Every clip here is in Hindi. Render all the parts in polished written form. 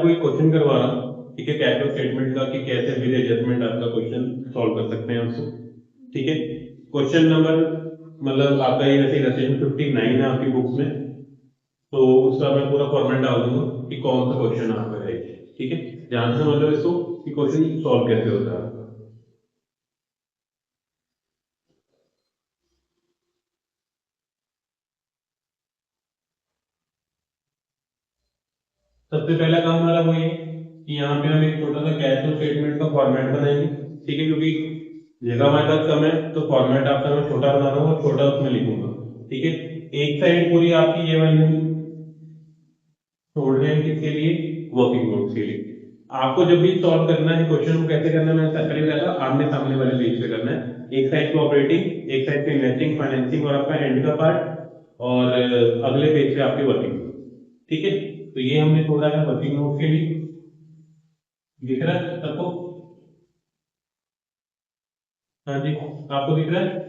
आपको एक क्वेश्चन करवा रहा हूँ, ठीक है, कैश फ्लो स्टेटमेंट का कि कैसे विद एडजस्टमेंट आपका क्वेश्चन सॉल्व कर सकते हैं उसको। ठीक है, क्वेश्चन नंबर मतलब आपका ये वैसे इलस्ट्रेशन 59 है आपकी बुक्स में, तो उसका मैं पूरा फॉर्मेट डाल दूंगा कि कौन सा क्वेश्चन आपका है। ठीक है, ध्यान से मतलब इसको कि क्वेश्चन सॉल्व कैसे होता है। सबसे पहला काम हमारा वो ये कि यहाँ पे हम एक छोटा सा कैश फ्लो स्टेटमेंट का फॉर्मेट बनाएंगे। ठीक है, क्योंकि जगह हमारे पास कम है तो फॉर्मेट आपका मैं छोटा बना रहा हूँ और छोटा उसमें लिखूंगा। ठीक है, एक साइड पूरी आपकी ये वाली छोड़ दें किसके लिए, वर्किंग नोट्स के लिए। आपको जब भी सॉल्व करना है क्वेश्चन को कैसे करना है, मैंने पहले बताया था, आमने सामने वाले पेज पे करना है। एक साइड पे ऑपरेटिंग, एक साइड पे इन्वेस्टिंग फाइनेंसिंग और आपका एंड का पार्ट, और अगले पेज पे आपकी वर्किंग। ठीक है, तो ये हमने छोड़ा है वर्किंग नोट के लिए। दिख रहा है सबको? हाँ जी, आपको दिख रहा है?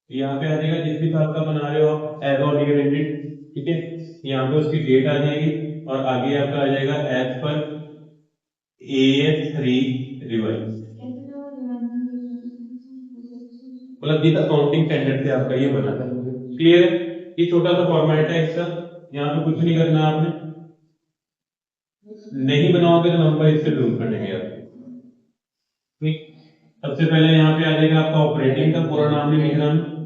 यहाँ पे आ जाएगा जिस भी साल का बना रहे हो आप, एज ऑन ईयर एंडेड। ठीक है, यहाँ पे उसकी डेट आ जाएगी और आगे आपका आ जाएगा एज पर AS3 रिवाइज, मतलब जिस अकाउंटिंग स्टैंडर्ड से आपका ये बना था। क्लियर है? ये छोटा सा फॉर्मेट है इसका, यहाँ पे कुछ नहीं करना आपने। नहीं बनाओगे तो नंबर इससे जरूर कटेंगे आपके। ठीक, सबसे पहले यहाँ पे आ जाएगा आपका ऑपरेटिंग का पूरा नाम नहीं लिखना है।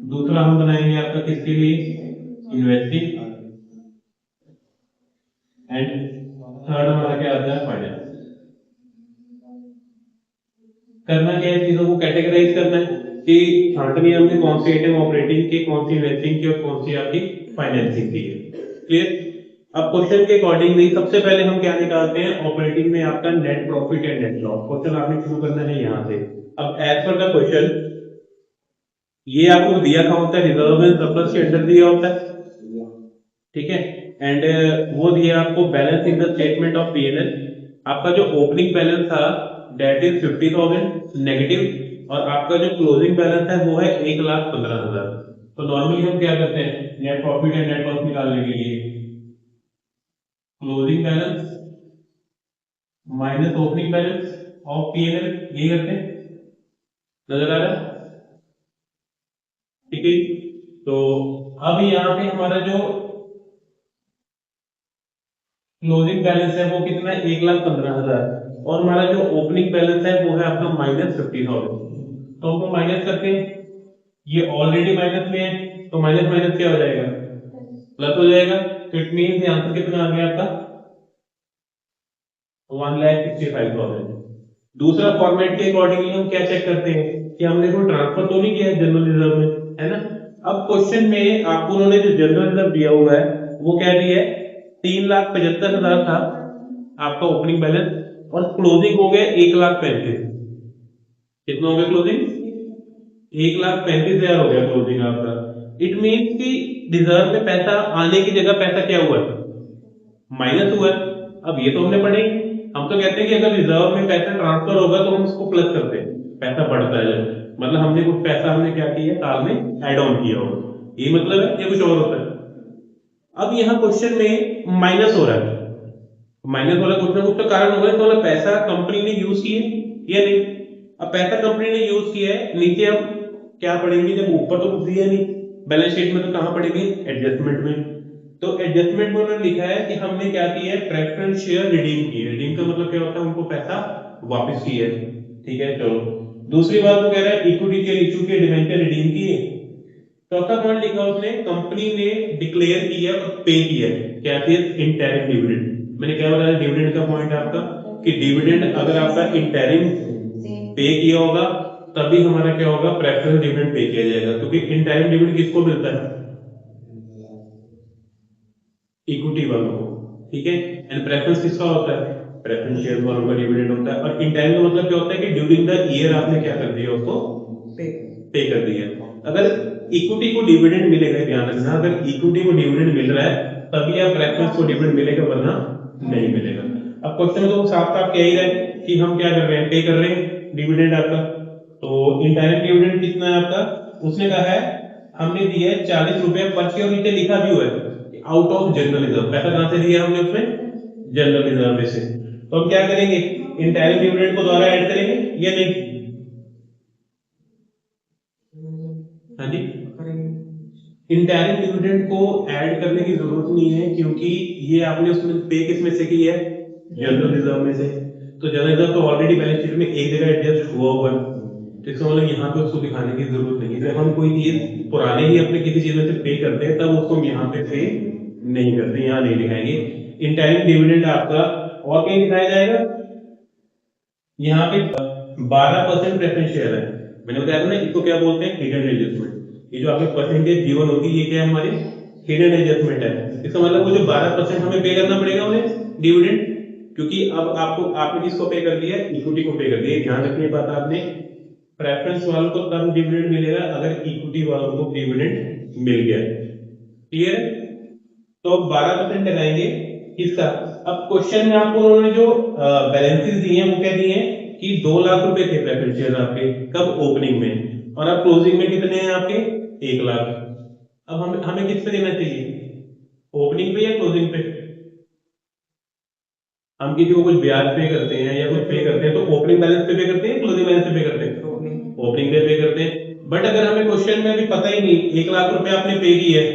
दूसरा हम बनाएंगे आपका किसके लिए, इन्वेस्टिंग। एंड थर्ड हमारा क्या आता है, फाइनेंस। करना क्या है, चीजों को कैटेगराइज करना है कि छांटनी हमने कौन सी आइटम ऑपरेटिंग की, कौन सी इन्वेस्टिंग की और कौन सी आपकी फाइनेंसिंग की है। क्लियर? अब क्वेश्चन के अकॉर्डिंगली सबसे पहले हम क्या निकालते हैं, ऑपरेटिंग में आपका net profit and net loss. Question आपने शुरू करना है यहाँ से। अब एज पर द क्वेश्चन, ये आपको दिया था होता है रिजर्व एंड सरप्लस के अंडर दिया होता है। ठीक है, एंड वो दिया आपको balance in the statement of P&L। आपका जो ओपनिंग बैलेंस था दैट इज 50,000 नेगेटिव, और आपका जो क्लोजिंग बैलेंस है वो है 1,15,000। तो नॉर्मली हम क्या करते हैं net profit and net loss निकालने के लिए, closing balance minus opening balance of P&L, ये करते हैं। नजर आ रहा है? ठीक है, तो अब यहाँ पे हमारा जो क्लोजिंग बैलेंस है वो कितना है, 1,15,000, और हमारा जो ओपनिंग बैलेंस है वो है आपका -50,000। तो हमको माइनस करते हैं, ये ऑलरेडी माइनस में है तो माइनस माइनस क्या हो जाएगा, प्लस हो जाएगा। तो इट मीन आंसर कितना आ गया आपका, 1,65,000। दूसरा फॉर्मेट के अकॉर्डिंगली हम क्या चेक करते हैं कि हमने कोई ट्रांसफर तो नहीं किया है जनरल रिजर्व में, है ना। अब क्वेश्चन में आपको उन्होंने जो जनरल रिजर्व दिया हुआ है वो क्या दिया है, 3,75,000 था आपका ओपनिंग बैलेंस, और क्लोजिंग हो गया 1,35,000। कितना हो गया क्लोजिंग, 1,35,000 हो गया क्लोजिंग आपका। इट मीन कि रिजर्व में पैसा आने की जगह पैसा क्या हुआ है, माइनस हुआ है। अब ये तो हमने पढ़े ही। हम तो कहते हैं कि अगर रिजर्व में पैसा ट्रांसफर होगा तो हम उसको प्लस करते हैं, पैसा बढ़ता है मतलब हमने कुछ पैसा हमने क्या किया साल में एड ऑन किया होगा, ये मतलब है, ये कुछ और होता है। अब यहाँ क्वेश्चन में माइनस हो रहा है, माइनस वाला कुछ ना कुछ तो कारण होगा, तो वाला पैसा कंपनी ने यूज किया या नहीं। अब पैसा कंपनी ने यूज किया है, नीचे हम क्या पढ़ेंगे, जब ऊपर तो कुछ दिया नहीं बैलेंस शीट में, तो कहां पढ़ेंगे, एडजस्टमेंट में। तो एडजस्टमेंट में उन्होंने लिखा है कि हमने क्या किया है, प्रेफरेंस शेयर रिडीम की है। रिडीम का मतलब क्या होता है, उनको पैसा वापस किया है। ठीक है, चलो दूसरी बात वो कह रहा है इक्विटी शेयर इशू के डिवेंचर रिडीम किए। चौथा पॉइंट लिखा उसने, कंपनी ने डिक्लेयर किया और पे किया क्या चीज, इंटरिम डिविडेंड। मैंने क्या बताया डिविडेंड का पॉइंट आपका, कि डिविडेंड अगर आपका इंटरिम पे किया होगा तभी हमारा क्या होगा, प्रेफरेंस डिविडेंड पे किया जाएगा, क्योंकि इंटरिम डिविडेंड किसको मिलता है, इक्विटी वालों को। ठीक है, एंड प्रेफरेंस किसका होता है, प्रेफरेंस शेयर वालों का डिविडेंड होता है। और इंटरिम का मतलब क्या होता है कि ड्यूरिंग द ईयर आपने क्या कर दिया उसको, पे कर दिया। अगर इक्विटी को डिविडेंड मिलेगा, ध्यान रखना, अगर इक्विटी को डिविडेंड मिल रहा है तभी आप प्रेफरेंस को डिविडेंड मिलेगा, वरना नहीं मिलेगा। अब क्वेश्चन में तो साफ साफ कह ही रहे हैं कि हम क्या कर रहे हैं, पे कर रहे हैं डिविडेंड आपका। तो तो इंटायरम डिविडेंड कितना है आपका, उसने कहा है हमने दिया है 40 रुपए पर शेयर, और नीचे लिखा भी हुआ है आउट ऑफ जनरल रिजर्व। पैसा कहां से दिया हमने उसमें, जनरल रिजर्व में से। तो हम क्या करेंगे, इंटायरम डिविडेंड को दोबारा ऐड करेंगे या नहीं? हाँ जी, इंटायरम डिविडेंड को ऐड करने की जरूरत नहीं है, क्योंकि ये आपने उसमें पे किस में से की है, जनरल रिजर्व में से। तो जनरल रिजर्व तो ऑलरेडी बैलेंस शीट में एक जगह एडजस्ट हुआ हुआ है, तो इसका मतलब यहाँ पे उसको दिखाने की जरूरत नहीं है। जब हम कोई चीज पुराने ही अपने किसी चीज में से पे करते हैं तब उसको हम यहाँ पे पे नहीं करते, यहाँ नहीं दिखाएंगे। इंटायरम डिविडेंड आपका और कहीं दिखाया जाएगा, यहाँ पे 12% प्रेफरेंस शेयर है। मैंने बताया था ना, इसको क्या बोलते हैं, हिडन एडजस्टमेंट। ये जो आपकी परसेंटेज जीवन होती है, ये क्या है हमारी हिडन एडजस्टमेंट है। इसका मतलब वो जो 12% हमें पे करना पड़ेगा उन्हें डिविडेंड, क्योंकि अब आपको आपने किसको पे कर दिया, इक्विटी को पे कर दिया। ध्यान रखने की बात आपने, प्रेफरेंस वालों को तब डिविडेंड मिलेगा अगर इक्विटी वालों को डिविडेंड मिल गया। क्लियर है? तो 12% लगाएंगे किसका। अब क्वेश्चन में आपको उन्होंने जो बैलेंसेस दिए हैं वो क्या दिए हैं कि 2 लाख रुपए थे प्रेफरेंस शेयर आपके, कब, ओपनिंग में, और अब क्लोजिंग में कितने हैं आपके, 1 लाख। अब हमें हमें किस पे देना चाहिए, ओपनिंग पे या क्लोजिंग पे? हम किसी को कुछ ब्याज पे करते हैं या कुछ पे करते हैं तो ओपनिंग बैलेंस पे करते हैं, क्लोजिंग बैलेंस पे करते हैं, ओपनिंग पे करते हैं। बट अगर हमें क्वेश्चन में अभी पता ही नहीं, 1 लाख रुपए आपने पे किया है,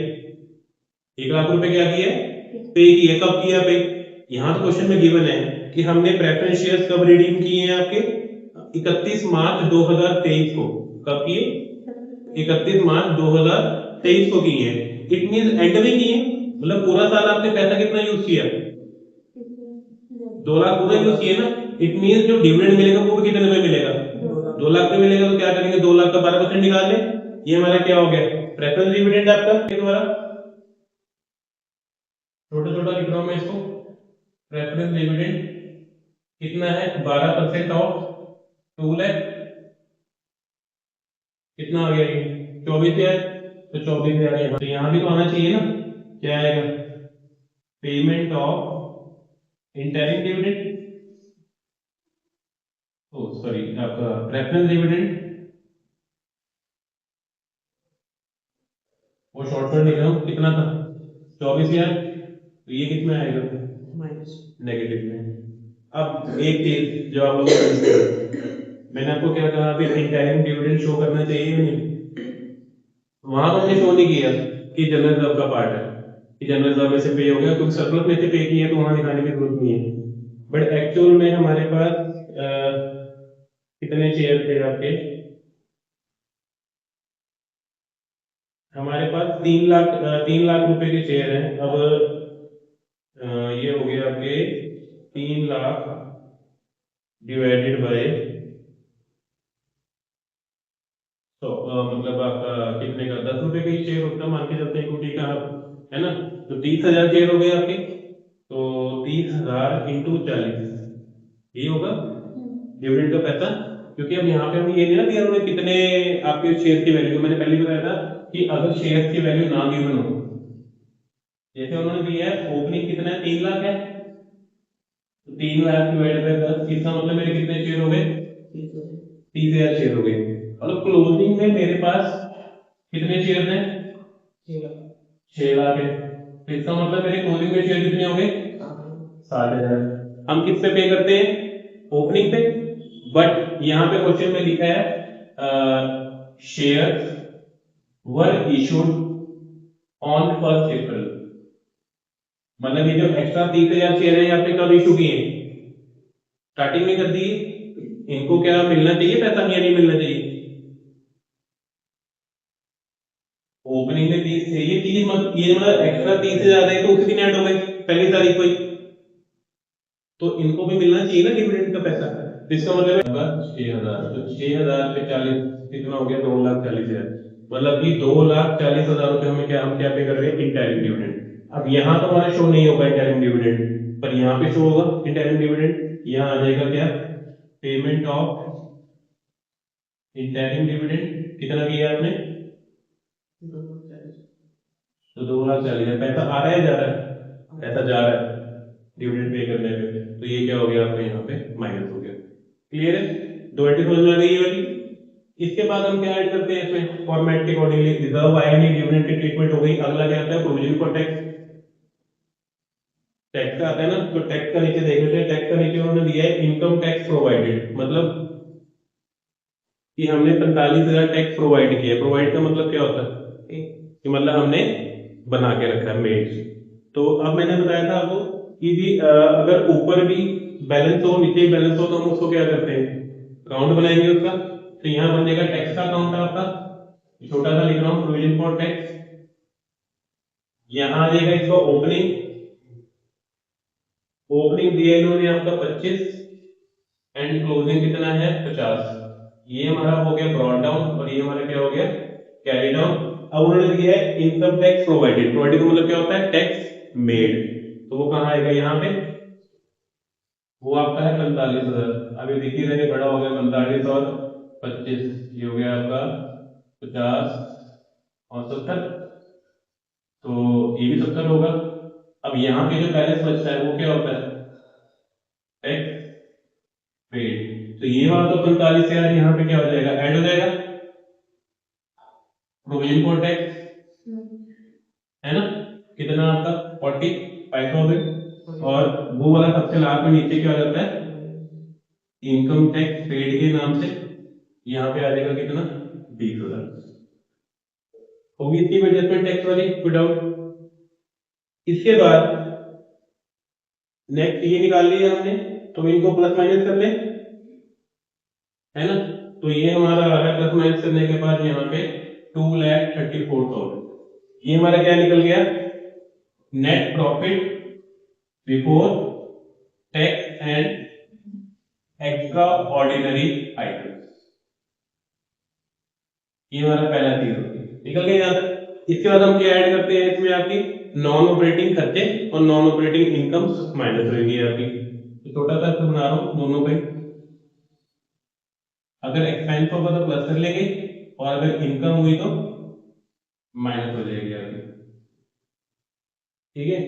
1 लाख रुपए क्या किया है, पे किया, कब किया पे, यहाँ तो क्वेश्चन में गिवन है कि हमने प्रेफरेंस शेयर्स कब रिडीम किए हैं आपके, 31 मार्च 2023 को। कब किए, 31 मार्च 2023 को किए हैं। इट मींस एंड में किए, मतलब पूरा साल आपने पैसा कितना यूज किया, 2 लाख पूरा यूज किए ना। इट मींस जो डिविडेंड मिलेगा वो भी कितने में मिलेगा, 2 लाख में मिलेगा। तो क्या करेंगे, 2 लाख का 12% निकाल लें, ये हमारा क्या हो गया, प्रेफरेंस डिविडेंड आपका। के द्वारा छोटा छोटा लिख रहा हूं मैं इसको, प्रेफरेंस डिविडेंड कितना है, 12% ऑफ 2 लाख, कितना आ गया ये, 24,000। तो 24,000 यहाँ, तो यहाँ भी तो आना चाहिए ना, क्या आएगा, payment of interim dividend, oh sorry आपका प्रेफरेंस डिविडेंड, वो शॉर्टकट लिख रहा हूँ, कितना था, 24,000। तो ये कितना आएगा, नेगेटिव में। अब एक चीज जो आप लोगों को पूछते हैं, मैंने आपको क्या कहा, अभी इंटरिम डिविडेंड शो करना चाहिए या नहीं, वहां तो हमने शो नहीं किया कि जनरल रिजर्व का पार्ट है, कि जनरल रिजर्व में से पे हो गया, क्योंकि सरप्लस में से पे किया तो वहां दिखाने की जरूरत नहीं है। बट एक्चुअल में हमारे पास कितने शेयर थे आपके, हमारे पास 3 लाख, 3 लाख रुपए के शेयर हैं। अब ये हो गया आपके 3 लाख डिवाइडेड बाय, तो मतलब आपका कितने का, 10 रुपए का ही शेयर होता है, मान के चलते हैं इक्विटी का, है ना। तो 30,000 शेयर हो गए आपके, तो 30,000 इंटू 40, ये होगा डिविडेंड का पैसा। क्योंकि अब यहाँ पे हमें ये नहीं ना दिया उन्होंने कितने आपके शेयर की वैल्यू, मैंने पहले बताया था कि अगर शेयर की वैल्यू ना गिवन हो, जैसे उन्होंने दिया है ओपनिंग कितना है, 3 लाख है, तो 3 लाख डिवाइड बाय 10, इसका मतलब मेरे कितने शेयर हो गए, 30,000 शेयर हो गए। और क्लोजिंग में मेरे पास कितने शेयर हैं, 6 लाख है, तो इसका मतलब मेरे क्लोजिंग में शेयर कितने हो गए, 60,000। हम किस पे करते हैं, ओपनिंग पे। बट यहाँ पे क्वेश्चन में लिखा है शेयर वर इशूड ऑन 1 अप्रैल, मतलब ये जो एक्स्ट्रा 30,000 शेयर है आपने कब इशू किए, स्टार्टिंग में कर दिए, इनको क्या मिलना चाहिए पैसा या नहीं मिलना चाहिए, ओपनिंग में 30 थे, ये 30 मतलब ये मतलब एक्स्ट्रा 30,000 है तो उसी दिन ऐड हो गए, पहली तारीख को ही, तो इनको भी मिलना चाहिए ना डिविडेंड का पैसा। तो इसका मतलब है 6,000, तो 6,000 पे 40 कितना हो गया, 2,40,000, मतलब कि 2,40,000 रुपए हमें क्या, हम क्या पे कर रहे हैं, इंटरिम डिविडेंड। अब यहाँ तो हमारा शो नहीं होगा इंटरिम डिविडेंड, पर यहाँ पे शो होगा इंटरिम डिविडेंड। यहाँ आ जाएगा क्या, पेमेंट ऑफ इंटरिम डिविडेंड, कितना किया आपने, तो 2,40,000। पैसा आ रहा है, जा रहा है, पैसा जा रहा है डिविडेंड पे करने पे, तो ये क्या हो गया आपका यहाँ पे माइनस हो गया। क्लियर है, दो एंट्री समझ में आ गई ये वाली। इसके बाद हम क्या ऐड करते हैं इसमें फॉर्मेट के अकॉर्डिंगली, रिजर्व आया नहीं, डिविडेंड की ट्रीटमेंट हो गई, अगला क्या आता है प्रोविजन फॉर टैक्स। टैक्स का आता है ना, तो टैक्स का नीचे देख लेते हैं। टैक्स का नीचे उन्होंने दिया है इनकम टैक्स प्रोवाइडेड, मतलब कि हमने 45,000 टैक्स प्रोवाइड किया। प्रोवाइड का मतलब क्या होता है कि मतलब हमने बना के रखा है, मेड। तो अब मैंने बताया था आपको कि जी अगर ऊपर भी बैलेंस हो नीचे भी बैलेंस हो तो हम उसको क्या करते हैं, अकाउंट बनाएंगे उसका। तो यहाँ बनेगा टैक्स का अकाउंट आपका, छोटा सा लिख रहा हूँ प्रोविजन फॉर टैक्स। यहाँ आ जाएगा इसका ओपनिंग, ओपनिंग दिया इन्होंने आपका 25 एंड क्लोजिंग कितना है 50। ये हमारा हो गया ब्रॉड डाउन और ये हमारा क्या हो गया कैरी डाउन। अब उन्होंने दिया है इनकम टैक्स प्रोवाइडेड। प्रोवाइडेड का मतलब क्या होता है टैक्स मेड, तो वो कहाँ आएगा यहाँ पे, वो आपका है 45,000। अब ये दिख ही रहे बड़ा हो गया 45 और 25, ये हो गया आपका 50 और 70, तो ये भी 70 होगा। अब यहाँ पे जो बैलेंस बचता है वो क्या होता है टैक्स पेड। तो ये वाला तो 45 यार यहाँ पे क्या हो जाएगा ऐड हो जाएगा प्रोविजन फॉर टैक्स, है ना। कितना आपका 45 हो गई। और वो वाला सबसे लास्ट में नीचे क्या हो जाता है इनकम टैक्स पेड के नाम से, यहाँ पे आ जाएगा कितना 20,000। होगी इतनी एडजस्टमेंट टैक्स वाली विदाउट। इसके बाद नेक्स्ट ये निकाल लिया हमने, तो इनको प्लस माइनस कर ले, है ना। तो ये हमारा आ रहा है प्लस माइनस करने के बाद यहाँ पे 2,34,000। ये हमारा क्या निकल गया net profit before tax and extra ordinary items. ये हमारा पहला चीज होती है, निकल गया यहाँ तक। इसके बाद हम क्या ऐड करते हैं इसमें आपकी नॉन ऑपरेटिंग खर्चे और नॉन ऑपरेटिंग इनकम माइनस होगी आपकी। तो छोटा सा बना रहा हूँ दोनों पे, अगर एक्सपेंस होगा तो प्लस कर लेंगे और अगर इनकम हुई तो माइनस हो जाएगी आपकी, ठीक है।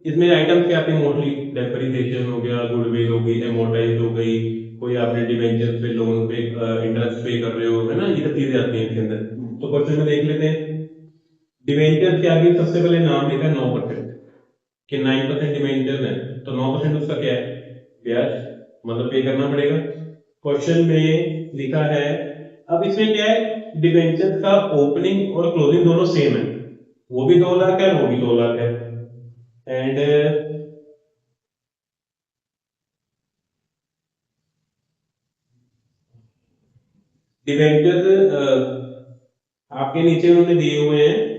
इसमें आइटम्स क्या आते हैं मोस्टली डेप्रिसिएशन हो गया, गुडविल हो गई, एमोर्टाइज हो गई, कोई आपने डिवेंचर पे लोन पे इंटरेस्ट पे कर रहे हो, है ना, ये सब चीजें आती हैं इसके अंदर। तो क्वेश्चन में देख लेते हैं डिवेंचर के आगे सबसे पहले नाम लिखा है 9%, कि 9% डिवेंचर है तो 9% उसका क्या है ब्याज, मतलब पे करना पड़ेगा। क्वेश्चन में लिखा है, अब इसमें क्या है डिवेंचर का ओपनिंग और क्लोजिंग दोनों सेम है, वो भी 2 लाख है वो भी 2 लाख है। एंड डिवेंचर आपके नीचे उन्होंने दिए हुए हैं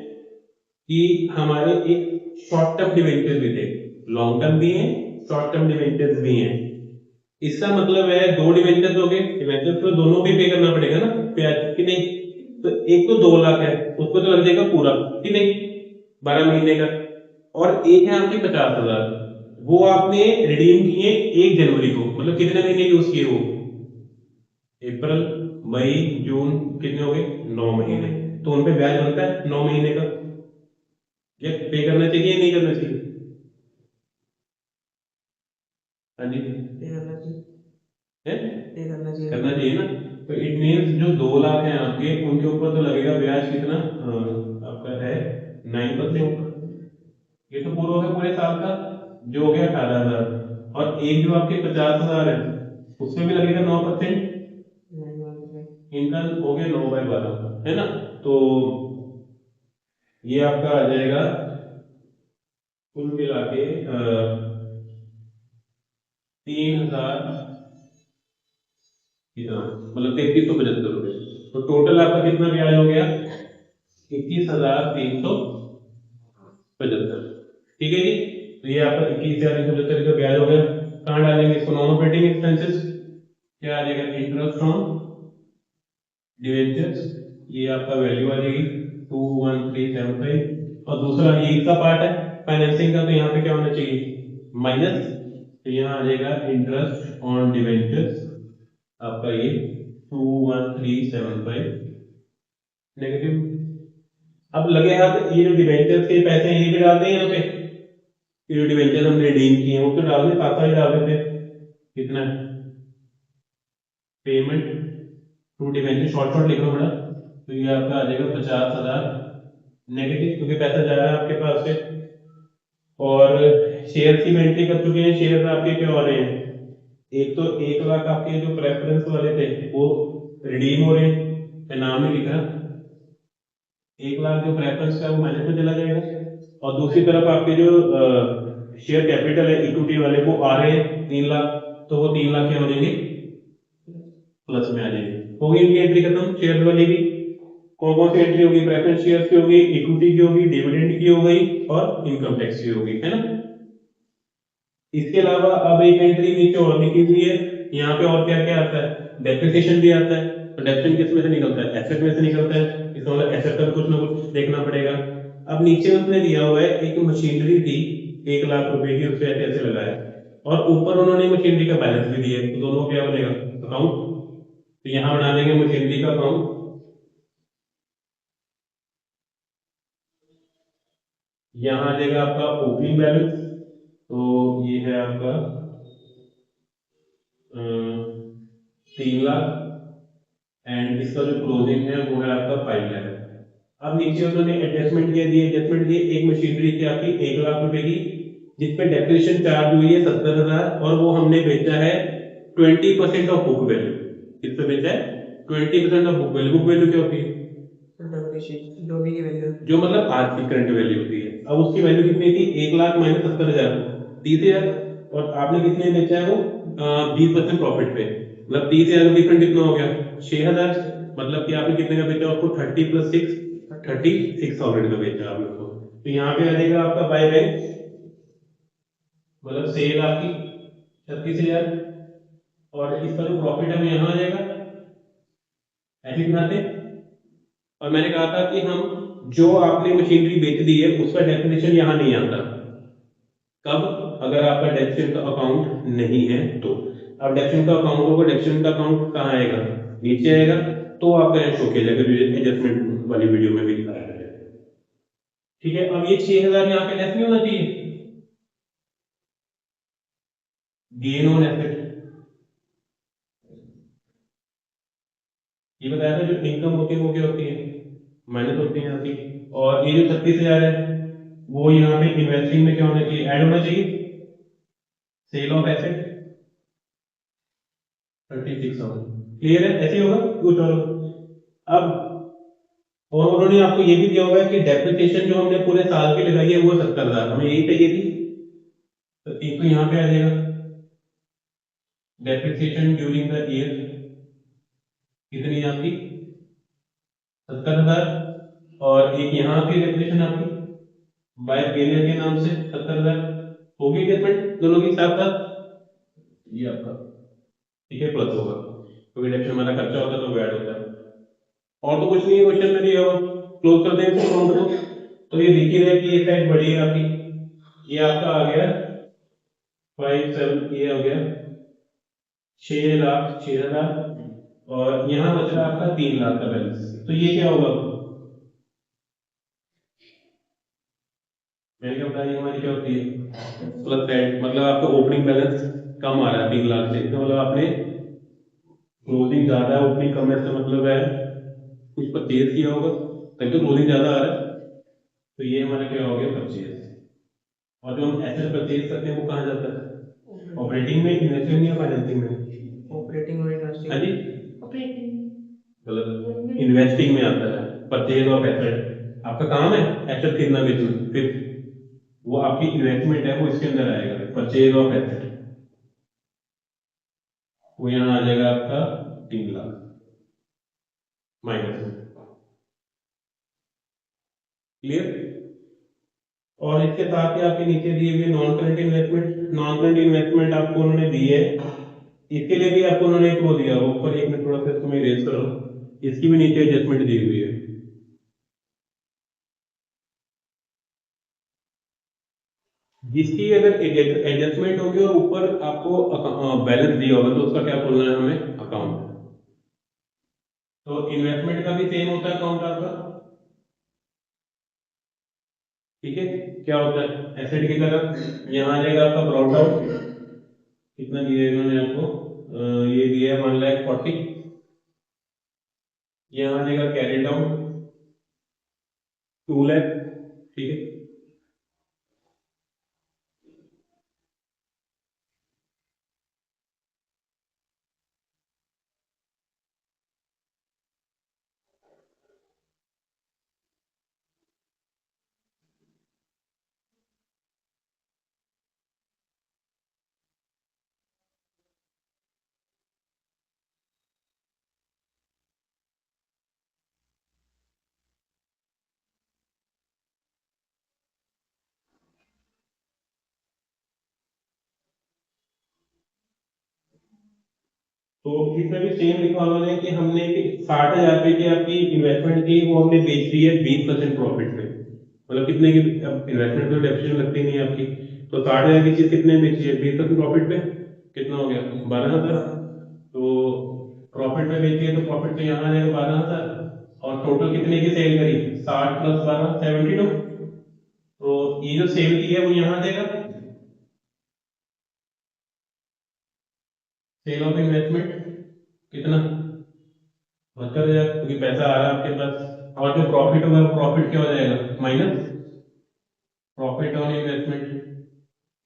कि हमारे एक शॉर्ट टर्म डिवेंचर भी थे, लॉन्ग टर्म भी हैं, शॉर्ट टर्म डिवेंचर्स भी हैं। इसका मतलब है दो डिवेंचर हो गए, डिवेंचर तो दोनों भी पे करना पड़ेगा ना ब्याज कि नहीं। तो एक तो 2 लाख है उसको तो लग जाएगा पूरा कि नहीं 12 महीने का, और एक है आपके 50,000, वो आपने रिडीम किए 1 जनवरी को, मतलब कितने महीने यूज किए वो अप्रैल मई जून, कितने हो गए 9 महीने। तो उनपे ब्याज बनता है 9 महीने का, ये पे करना चाहिए या नहीं करना चाहिए। हाँ जी पे करना चाहिए, है पे करना चाहिए ना। तो इट मीन्स जो 2 लाख है आपके उनके ऊपर तो लगेगा ब्याज कितना आपका है 9%। ये तो पूरा हो गया पूरे साल का, जो हो गया 18,000। और एक जो आपके 50,000 है उसमें भी लगेगा 9%, इनका हो गया 9/12, है ना। तो ये आपका आ जाएगा कुल मिला के 3,000 कितना, मतलब 3,375 रुपये। तो टोटल आपका कितना ब्याज हो गया 21,375। ठीक है जी। तो ये आपका 21,375 का ब्याज हो गया। कहाँ डालेंगे इसको नॉन ऑपरेटिंग एक्सपेंसेस, क्या आ जाएगा इंटरेस्ट ऑन डिवेंचर्स, ये आपका वैल्यू आ जाएगी 21375। और दूसरा ये इसका पार्ट है फाइनेंसिंग का, तो यहाँ पे क्या होना चाहिए माइनस, तो यहाँ आ जाएगा इंटरेस्ट ऑन डिवेंचर्स आपका ये 21375 नेगेटिव। अब लगे हाथ ये जो डिवेंचर्स के पैसे हैं ये भी डाल दें यहाँ पे, ये जो डिवेंचर हमने रिडीम किए हैं वो तो डाल दें, साथ ही डाल देते कितना payment to debenture short short लिखना पड़ा, तो ये आपका आ जाएगा 50,000 नेगेटिव, क्योंकि पैसा जा रहा है आपके पास से। और शेयर की मैं एंट्री कर चुके हैं, शेयर आपके क्या हो रहे हैं, एक तो 1 लाख आपके जो प्रेफरेंस वाले थे वो रिडीम हो रहे हैं, मैं नाम नहीं लिख रहा, 1 लाख जो प्रेफरेंस का वो माइनस में चला जाएगा। और दूसरी तरफ आपके जो शेयर कैपिटल है इक्विटी वाले वो आ रहे हैं 3 लाख, तो वो 3 लाख क्या हो जाएंगे, प्लस में आ जाएंगे। होगी इनकी एंट्री खत्म शेयर वाली भी। कौन कौन सी एंट्री होगी, प्रेफरेंस शेयर की होगी, इक्विटी की होगी, डिविडेंड की हो गई और इनकम टैक्स की होगी, है ना। इसके अलावा अब एक एंट्री नीचे और लिखी हुई है, यहाँ पे और क्या क्या आता है, डेप्रिसिएशन भी आता है। तो डेप्रिसिएशन किस में से निकलता है, एसेट में से निकलता है, इसका मतलब एसेट का भी कुछ ना कुछ देखना पड़ेगा। अब नीचे उसने दिया हुआ है एक मशीनरी थी 1 लाख रुपए की, उससे ऐसे ऐसे लगाया, और ऊपर उन्होंने मशीनरी का बैलेंस भी दिया है, तो दोनों क्या बनेगा, अकाउंट। तो यहाँ बना देंगे मशीनरी का अकाउंट। यहाँ आ जाएगा आपका ओपनिंग बैलेंस, तो ये है आपका 3 लाख, एंड इसका जो क्लोजिंग है वो है आपका 5 लाख। अब नीचे उन्होंने एडजस्टमेंट क्या दिए, एडजस्टमेंट दिए एक मशीनरी की आपकी 1 लाख रुपए की, जिसपे डेप्रिसिएशन चार्ज हुई है 70,000, और वो हमने बेचा है 20% ऑफ बुक वैल्यू। किस पे बेचा है, 20% of book value. Book value क्या होती है, जो भी की वैल्यू, जो मतलब आज की करंट वैल्यू होती है। अब उसकी वैल्यू कितनी थी, 1 लाख माइनस 70,000, 30,000। और आपने कितने में बेचा है वो, 20% प्रॉफिट पे, मतलब 30,000 का डिफरेंट कितना हो गया, 6,000। मतलब कि आपने कितने का बेचा उसको, 30 + 6, 36,000 का बेचा आपने उसको। तो यहाँ पे आ जाएगा आपका बाय बैंक, मतलब सेल आपकी 36,000, और इसका जो प्रॉफिट है वो यहाँ आ जाएगा, ऐसे दिखाते हैं। और मैंने कहा था कि हम जो आपने मशीनरी बेच दी है उसका डेफिनेशन यहाँ नहीं आता, कब, अगर आपका डेप्रिसिएशन का अकाउंट नहीं है तो। अब डेप्रिसिएशन का अकाउंट होगा, डेप्रिसिएशन का अकाउंट कहाँ आएगा, नीचे आएगा, तो आपका यहाँ शो किया जाएगा, एडजस्टमेंट वाली वीडियो में भी दिखाया गया है। ठीक है, अब ये 6,000 यहाँ पे लेस नहीं होना चाहिए, गेन ऑन एसेट, ये बताया था जो इनकम होती है वो क्या होती है, माइनस होती है यहाँ की। और ये जो 36,000 है वो यहाँ पे इन्वेस्टिंग में क्या होना चाहिए, ऐड होना चाहिए, सेल ऑफ एसेट 36,000। क्लियर है, ऐसे ही होगा कुछ और। अब और उन्होंने आपको ये भी दिया हुआ है कि डेप्रिसिएशन जो हमने पूरे साल की लगाई है वो 70,000, हमें यही चाहिए थी, तो एक तो यहाँ पे आ जाएगा डेप्रिसिएशन ड्यूरिंग द ईयर, कितनी है आपकी, 70,000। और एक यहाँ की डेप्रिसिएशन आपकी बाय पीरियड के नाम से 70,000, होगी एडजस्टमेंट दोनों के साथ साथ, ये आपका ठीक है प्लस होगा, क्योंकि डेप्रिसिएशन हमारा खर्चा होता है तो वो ऐड होता है। और तो कुछ नहीं है क्वेश्चन में दिया हुआ, क्लोज कर देंगे अकाउंट को। तो ये दिख ही रहा है कि ये साइड बड़ी है आपकी, ये आपका आ गया 5, 7, ये हो गया 6,06,000, और यहाँ बच रहा आपका 3 लाख का बैलेंस। तो ये क्या होगा, मैंने क्या बताया, ये हमारी क्या होती है, प्लस साइड, मतलब आपका ओपनिंग बैलेंस कम आ रहा है 3 लाख से, इसका मतलब आपने क्लोजिंग ज्यादा है, ओपनिंग कम है, इसका मतलब है कुछ परचेज किया होगा, तभी तो क्लोजिंग ज्यादा आ रहा है। तो ये हमारा क्या हो गया, परचेज। और जो हम एसेट परचेज करते हैं वो कहाँ जाता है, ऑपरेटिंग में, इन्वेस्टिंग में या फाइनेंसिंग में, ऑपरेटिंग और इन्वेस्टिंग, हाँ जी, गलत, इन्वेस्टिंग में आता है परचेज ऑफ एसेट। आपका काम है एसेट खरीदना बेचना, फिर वो आपकी इन्वेस्टमेंट है वो इसके अंदर आएगा, परचेज ऑफ एसेट, वो यहाँ आ जाएगा आपका 3 लाख माइनस में। क्लियर। और इसके साथ ही आपके नीचे दिए हुए non current investment, non current investment आपको उन्होंने दी है, इसके लिए भी आपको उन्होंने एक वो दिया, वो ऊपर एक मिनट थोड़ा सा इसको मैं इरेज करो, इसकी भी नीचे एडजस्टमेंट दी हुई है। जिसकी अगर एडजस्टमेंट होगी और ऊपर आपको बैलेंस दिया होगा तो उसका क्या खोलना है हमें, अकाउंट। तो इन्वेस्टमेंट का भी सेम होता है अकाउंट आपका, ठीक है। क्या होता है, एसेट की तरह यहाँ आ जाएगा आपका ब्रॉट डाउन, कितना दिया है इन्होंने आपको, ये दिया है 1,40,000, यहाँ आ जाएगा कैरी डाउन 2 लाख, ठीक है। तो इसमें भी सेम लिखा हुआ है कि हमने 60,000 रुपए की आपकी इन्वेस्टमेंट की, वो हमने बेच दी है 20% प्रॉफिट पे। मतलब कितने की, अब इन्वेस्टमेंट तो डेप्रिसिएशन लगती नहीं है आपकी। तो 60,000 की चीज कितने में बेची है 20% प्रॉफिट पे, कितना हो गया 12,000। तो प्रॉफिट पे बेची है तो प्रॉफिट पे यहाँ आ जाएगा 12,000। और टोटल कितने की सेल करी, 60 + 12 72। तो ये जो सेल की है वो यहाँ आ जाएगा, सेल ऑफ इन्वेस्टमेंट कितना 72,000, क्योंकि पैसा आ रहा है आपके पास। और जो प्रॉफिट होगा प्रॉफिट क्या हो जाएगा माइनस प्रॉफिट ऑन इन्वेस्टमेंट,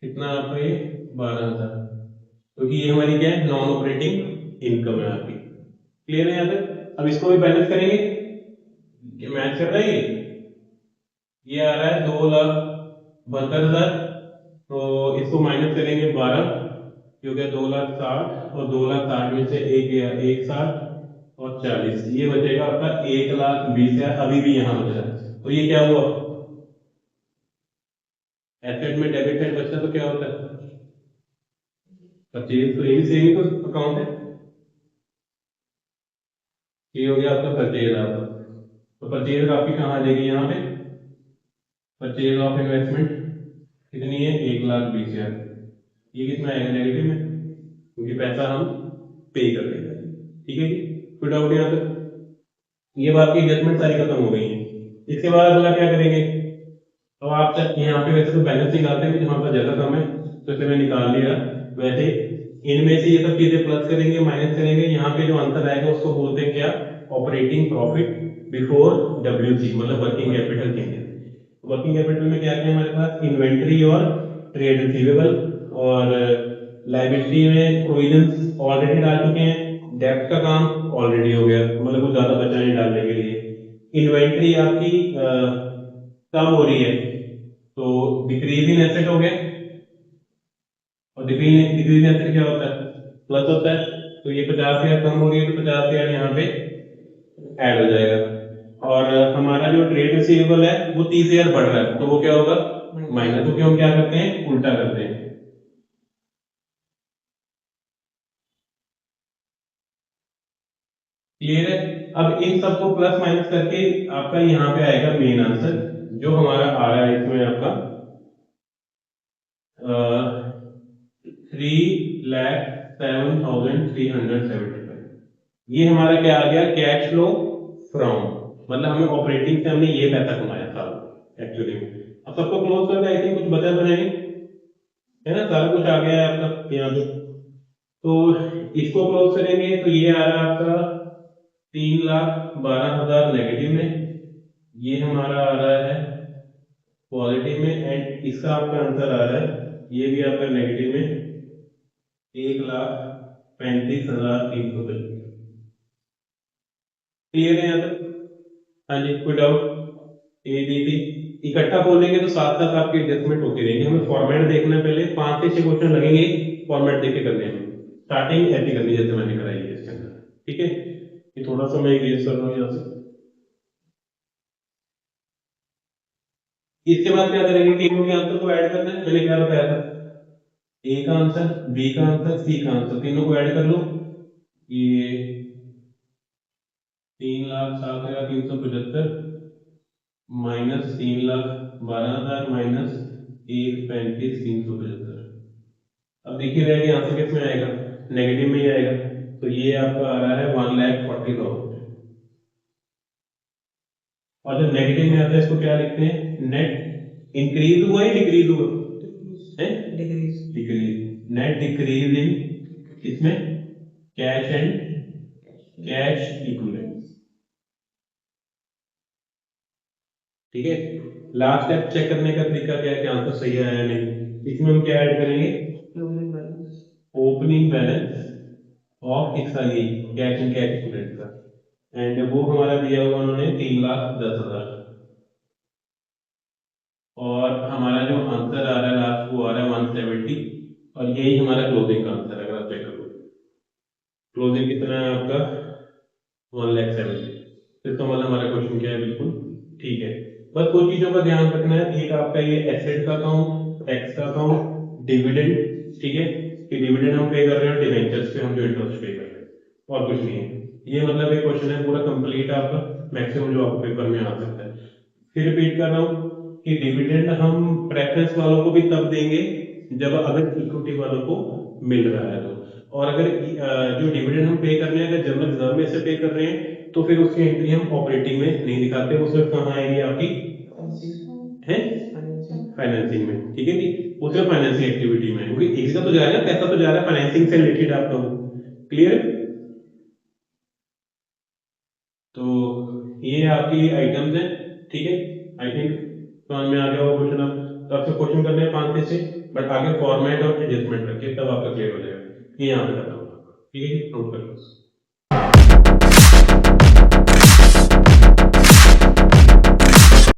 कितना आपका ये 12,000, क्योंकि ये हमारी क्या है नॉन ऑपरेटिंग इनकम है आपकी। क्लियर है यहाँ तक। अब इसको भी बैलेंस करेंगे, ये मैच कर रहा है ये आ रहा है 2,72,000। तो इसको माइनस करेंगे 12, ये हो गया 2,60,000, और 2,60,000 में से एक गया 1,60 और 40, ये बचेगा आपका 1,20,000, अभी भी यहाँ बच रहा है। तो ये क्या हुआ, एसेट में डेबिट साइड बचता तो क्या होता है परचेज, तो ये भी सेविंग तो अकाउंट है। ये हो गया आपका परचेज आपका। तो परचेज आपकी कहाँ आ जाएगी यहाँ पे, परचेज ऑफ इन्वेस्टमेंट कितनी है 1,20,000। ये कितना आएगा नेगेटिव में, क्योंकि पैसा हम पे कर देंगे। ठीक है जी, कोई डाउट यहाँ तक। ये बात की एडजस्टमेंट सारी खत्म हो गई है। इसके बाद अगला क्या करेंगे, तो आप यहाँ पे वैसे तो बैलेंस निकालते हैं, जहाँ पर जगह कम है तो इसे मैं निकाल लिया। वैसे इनमें से ये सब चीजें प्लस करेंगे माइनस करेंगे, यहाँ पे जो आंसर आएगा उसको बोलते हैं क्या, ऑपरेटिंग प्रॉफिट बिफोर WC, मतलब working capital changes. Working capital में क्या क्या है हमारे पास, इन्वेंट्री और ट्रेड रिसीवेबल, और लाइबिलिटी में प्रोविजंस ऑलरेडी डाल चुके हैं, डेब्ट का काम ऑलरेडी हो गया, मतलब कुछ ज्यादा बचा नहीं डालने के लिए। इन्वेंट्री आपकी कम हो रही है तो डिक्रीज इन एसेट हो गया, और डिक्रीज डिक्रीज इन एसेट क्या होता है प्लस होता है। तो ये 50,000 कम हो रही है तो 50,000 यहाँ पे ऐड हो जाएगा। और हमारा जो ट्रेड रिसीवेबल है वो 30,000 बढ़ रहा है, तो वो क्या होगा माइनस, क्योंकि हम क्या करते हैं उल्टा करते हैं। क्लियर है। अब इन सबको प्लस माइनस करके आपका यहाँ पे आएगा मेन आंसर, जो हमारा आ रहा है इसमें आपका 3,07,375। ये हमारा क्या आ गया कैश फ्लो फ्रॉम, मतलब हमें ऑपरेटिंग से हमने ये पैसा कमाया था एक्चुअली में। अब सबको क्लोज करके आई थिंक कुछ बचा तो है नहीं, है ना, सारा कुछ आ गया है आपका यहाँ पे। तो इसको क्लोज करेंगे तो ये आ रहा है आपका 3,12,000 नेगेटिव में, ये हमारा आ रहा है पॉजिटिव में, एंड इसका आपका आंसर आ रहा है ये भी आपका नेगेटिव में 1,35,350। क्लियर है यहाँ तक। हाँ जी, कोई डाउट। ABC इकट्ठा बोलेंगे तो साथ साथ आपकी एडजस्टमेंट होती रहेगी, हमें फॉर्मेट देखना है, पहले 5 से 6 क्वेश्चन लगेंगे फॉर्मेट देख के करने में। स्टार्टिंग ऐसी करनी है जैसे मैंने कराई है इसके अंदर, ठीक है। ये थोड़ा सा मैं इरेज कर रहा हूँ यहाँ से। इसके बाद क्या करेंगे, तीनों के आंसर को ऐड करना है, मैंने क्या बताया था, ए का आंसर, बी का आंसर, सी का आंसर, तीनों को ऐड कर लो। ये 3,07,375 माइनस 3,12,000 माइनस 1,35,375। अब देखिए रहेगा आंसर किस में आएगा, नेगेटिव में ही आएगा। तो ये आपका आ रहा है 1,40,000। और जब नेगेटिव में आता है इसको क्या लिखते हैं, नेट इंक्रीज हुआ है डिक्रीज हुआ है, डिक्रीज, नेट डिक्रीज इन इसमें कैश एंड कैश इक्विवेलेंट। ठीक है। लास्ट स्टेप चेक करने का तरीका क्या है कि आंसर सही है या नहीं। इसमें हम क्या ऐड करेंगे, ओपनिंग बैलेंस ऑफ हिस्सा ये कैश एंड कैश इक्विवेलेंट का, एंड वो हमारा दिया हुआ उन्होंने 3,10,000, और हमारा जो आंसर आ रहा है लास्ट वो आ रहा है 170, और यही हमारा क्लोजिंग का आंसर है। अगर आप चेक करो क्लोजिंग कितना है आपका 1,70,000, तो इसका मतलब हमारा क्वेश्चन क्या है, बिल्कुल ठीक है। बस कुछ चीजों का ध्यान रखना है, एक आपका ये एसेट का अकाउंट, टैक्स का अकाउंट, डिविडेंड, ठीक है, कि डिविडेंड हम पे कर रहे हैं, डिवेंचर्स पे हम जो इंटरेस्ट पे कर रहे हैं, और कुछ नहीं है। ये मतलब एक क्वेश्चन है पूरा कंप्लीट आपका, मैक्सिमम जो आपको पेपर में आ सकता है। फिर रिपीट कर रहा हूँ कि डिविडेंड हम प्रेफरेंस वालों को भी तब देंगे जब अगर इक्विटी वालों को मिल रहा है तो, और अगर जो डिविडेंड हम पे कर रहे हैं अगर जनरल रिजर्व में से पे कर रहे हैं तो फिर उसकी एंट्री हम ऑपरेटिंग में नहीं दिखाते, वो सिर्फ कहाँ आएगी आपकी है फाइनेंसिंग में, ठीक है जी, वो सिर्फ फाइनेंसिंग एक्टिविटी में है, क्योंकि एक जगह तो जा रहा है पैसा, तो जा रहा है फाइनेंसिंग से रिलेटेड आपका, क्लियर। तो ये आपकी आइटम्स हैं, ठीक है। आई थिंक समझ में आ गया वो क्वेश्चन। अब तो आपसे क्वेश्चन करने हैं 5 से, बट आगे फॉर्मेट और एडजस्टमेंट रखिए तब आपका क्लियर हो जाएगा। ये यहाँ पे खत्म होगा, ठीक है जी, नोट कर लो।